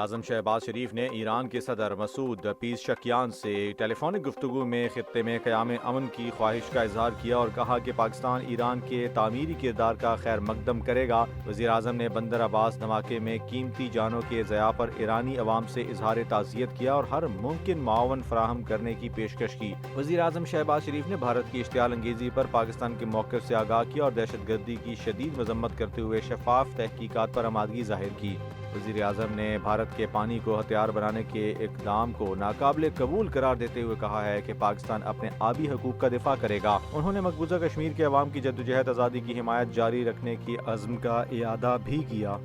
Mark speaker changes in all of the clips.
Speaker 1: वज़ीर-ए-आज़म शहबाज शरीफ ने ईरान के सदर मसूद पेज़ेशकियान से टेलीफोनिक गुफ्तगू में खित्ते में क़याम अमन की ख्वाहिश का इजहार किया और कहा कि पाकिस्तान ईरान के तामीरी किरदार का खैर मकदम करेगा। वज़ीर-ए-आज़म ने बंदर अब्बास धमाके में कीमती जानों के ज़या पर ईरानी अवाम से इजहार ताज़ियत किया और हर मुमकिन मावन फराहम करने की पेशकश की। वज़ीर-ए-आज़म शहबाज शरीफ ने भारत की इश्तियाल अंगेज़ी पर पाकिस्तान के मौक़िफ़ से आगाह किया और दहशतगर्दी की शदीद मज़म्मत करते हुए शफाफ तहकीकात पर आमादगी ज़ाहिर की। वज़ीर-ए-आज़म ने भारत के पानी को हथियार बनाने के इक़दाम को नाकाबिले कबूल करार देते हुए कहा है कि पाकिस्तान अपने आबी हकूक़ का दिफा करेगा। उन्होंने मकबूजा कश्मीर के अवाम की जद्दोजहद आज़ादी की हिमायत जारी रखने की अज़्म का इआदा भी किया।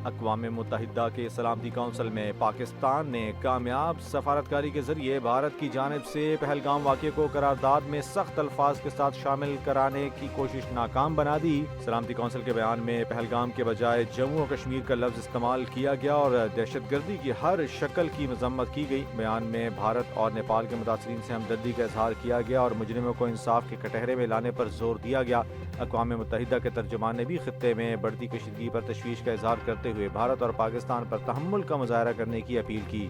Speaker 1: अक़वाम मुत्तहिदा के सलामती कौंसिल में पाकिस्तान ने कामयाब सफारतकारी के जरिए भारत की जानिब से पहलगाम वाक़े को करारदाद में सख्त अल्फाज के साथ शामिल कराने की कोशिश नाकाम बना दी। सलामती कौंसिल के बयान में पहलगाम के बजाय जम्मू और कश्मीर का लफ्ज़ इस्तेमाल किया गया और दहशतगर्दी की हर शक्ल की मजम्मत की गई। बयान में भारत और नेपाल के मुतासरीन से हमदर्दी का इजहार किया गया और मुजरिमों को इंसाफ के कटहरे में लाने पर जोर दिया गया। अक़वाम मुत्तहिदा के तर्जुमान ने भी खित्ते में बढ़ती कशीदगी पर तशवीश का इजहार करते हुए भारत और पाकिस्तान पर तहम्मुल का मुज़ाहरा करने की अपील की।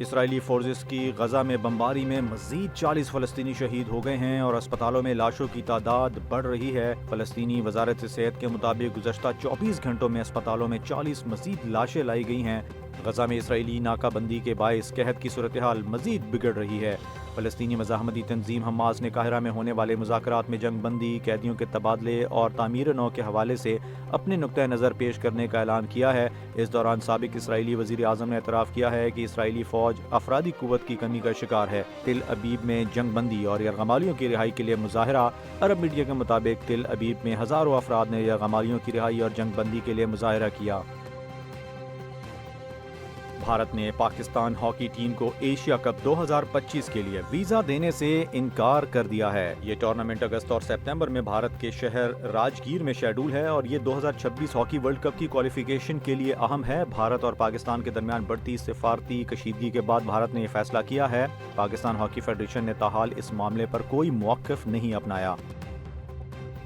Speaker 1: इसराइली फोर्सेस की गजा में बमबारी में मज़ीद 40 फ़लस्तीनी शहीद हो गए हैं और अस्पतालों में लाशों की तादाद बढ़ रही है। फ़लस्तीनी वज़ारत सेहत के मुताबिक गुज़श्ता 24 घंटों में अस्पतालों में 40 मज़ीद लाशें लाई गई हैं। गजा में इसराइली नाकाबंदी के बायस कहत की सूरत हाल मज़ीद बिगड़ रही है। फ़लस्तीनी मज़ाहमती तंजीम हमास ने काहिरा में होने वाले मुज़ाकरात में जंग बंदी, कैदियों के तबादले और तामीर नौ के हवाले से अपने नुक्ता नज़र पेश करने का ऐलान किया है। इस दौरान साबिक इसराइली वज़ीर-ए-आज़म ने एतराफ़ किया है कि इसराइली फ़ौज अफरादी क़ुव्वत की कमी का शिकार है। तिल अबीब में जंग बंदी और यरग़मालियों की रिहाई के लिए मुज़ाहरा। अरब मीडिया के मुताबिक तिल अबीब में हज़ारों अफराद ने यरग़मालियों की रिहाई और जंग बंदी के लिए मुज़ाहरा किया। भारत ने पाकिस्तान हॉकी टीम को एशिया कप 2025 के लिए वीज़ा देने से इनकार कर दिया है। ये टूर्नामेंट अगस्त और सितंबर में भारत के शहर राजगीर में शेड्यूल है और ये 2026 हॉकी वर्ल्ड कप की क्वालिफिकेशन के लिए अहम है। भारत और पाकिस्तान के दरमियान बढ़ती सिफारती कशीदगी के बाद भारत ने यह फैसला किया है। पाकिस्तान हॉकी फेडरेशन ने ताहाल इस मामले पर कोई मौक़िफ़ नहीं अपनाया।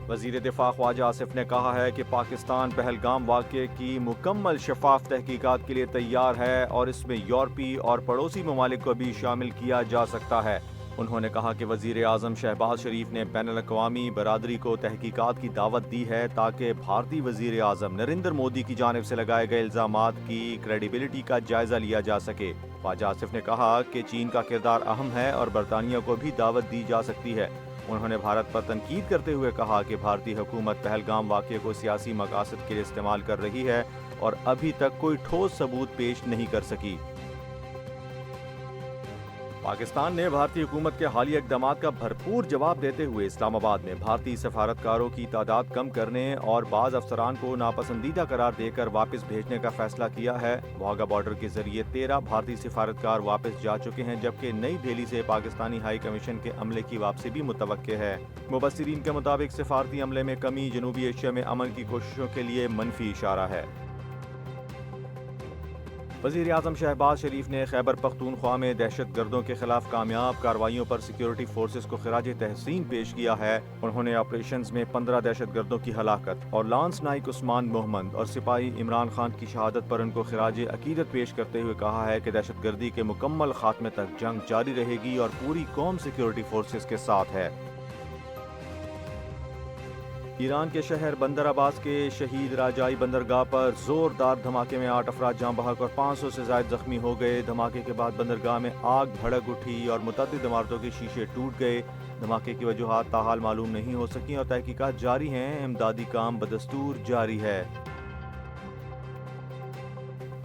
Speaker 1: वज़ीर दिफा ख्वाजा आसिफ ने कहा है कि पाकिस्तान पहलगाम वाक़े की मुकम्मल शफाफ तहकीकात के लिए तैयार है और इसमें यूरोपीय और पड़ोसी ममालिक को भी शामिल किया जा सकता है। उन्होंने कहा कि वज़ीर-ए-आज़म शहबाज शरीफ ने बैनुल-अक़वामी बरादरी को तहकीकात की दावत दी है ताकि भारतीय वज़ीर-ए-आज़म नरेंद्र मोदी की जानिब से लगाए गए इल्ज़ामात की क्रेडिबिलिटी का जायज़ा लिया जा सके। ख्वाजा आसिफ ने कहा कि चीन का किरदार अहम है और बरतानिया को भी दावत दी जा सकती है। उन्होंने भारत पर तनकीद करते हुए कहा कि भारतीय हुकूमत पहलगाम वाक़े को सियासी मकासद के लिए इस्तेमाल कर रही है और अभी तक कोई ठोस सबूत पेश नहीं कर सकी। पाकिस्तान ने भारतीय हुकूमत के हालिया इक़दामात का भरपूर जवाब देते हुए इस्लामाबाद में भारतीय सफारतकारों की तादाद कम करने और बाज़ अफसरान को नापसंदीदा करार देकर वापस भेजने का फैसला किया है। वाघा बॉर्डर के जरिए 13 भारतीय सफारतकार वापस जा चुके हैं, जबकि नई दिल्ली से पाकिस्तानी हाई कमीशन के अमले की वापसी भी मुतवक्के है। मुबस्सिरीन के मुताबिक सफारती अमले में कमी जनूबी एशिया में अमन की कोशिशों के लिए मनफी इशारा है। वज़ीर-ए-आज़म शहबाज शरीफ ने खैबर पख्तूनख्वा में दहशत गर्दों के खिलाफ कामयाब कार्रवाइयों पर सिक्योरिटी फोर्सेस को खिराज तहसीन पेश किया है। उन्होंने ऑपरेशंस में 15 दहशत गर्दों की हलाकत और लांस नाइक उस्मान मोहम्मद और सिपाही इमरान खान की शहादत पर उनको खिराज अकीदत पेश करते हुए कहा है कि दहशत गर्दी के मुकम्मल खात्मे तक जंग जारी रहेगी और पूरी कौम सिक्योरिटी फोर्सेस के साथ है। ईरान के शहर बंदर अब्बास के शहीद राजाई बंदरगाह पर जोरदार धमाके में 8 अफराद जाँ बहक और 500 से ज्यादा जख्मी हो गए। धमाके के बाद बंदरगाह में आग भड़क उठी और मुतअद्दिद इमारतों के शीशे टूट गए। धमाके की वजूहात ताहाल मालूम नहीं हो सकी और तहकीकात जारी हैं। इमदादी काम बदस्तूर जारी है।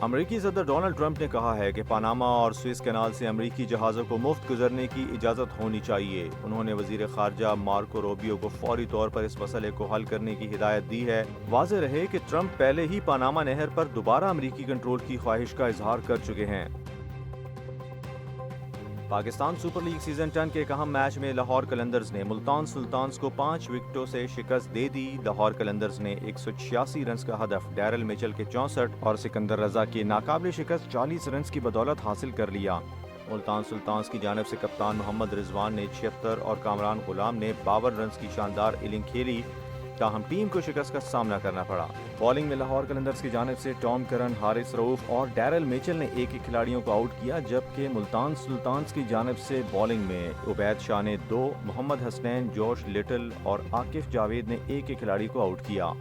Speaker 1: अमरीकी सदर डोनाल्ड ट्रंप ने कहा है कि पनामा और स्विस कैनाल से अमरीकी जहाज़ों को मुफ्त गुजरने की इजाज़त होनी चाहिए। उन्होंने वज़ीर ख़ारजा मार्को रूबियो को फौरी तौर पर इस मसले को हल करने की हिदायत दी है। वाज़ेह रहे कि ट्रंप पहले ही पनामा नहर पर दोबारा अमरीकी कंट्रोल की ख्वाहिश का इजहार कर चुके हैं। पाकिस्तान सुपर लीग सीजन 10 के एक अहम मैच में लाहौर कलंदर्स ने मुल्तान सुल्तान्स को 5 विकेटों से शिकस्त दे दी। लाहौर कलंदर्स ने 186 रन का हदफ डैरल मिचेल के 64 और सिकंदर रजा की नाकाबिल शिकस्त 40 रन की बदौलत हासिल कर लिया। मुल्तान सुल्तान्स की जानिब से कप्तान मोहम्मद रिजवान ने 76 और कामरान गुलाम ने 52 रन की शानदार इनिंग खेली। تاہم ٹیم کو شکست کا سامنا کرنا پڑا۔ بالنگ میں لاہور قلندرز کی جانب سے ٹام کرن، حارث رؤف اور ڈیرل میچل نے ایک ایک کھلاڑیوں کو آؤٹ کیا، جبکہ ملتان سلطانز کی جانب سے بالنگ میں عبید شاہ نے 2، محمد حسنین، جوش لٹل اور عاکف جاوید نے ایک ایک کھلاڑی کو آؤٹ کیا۔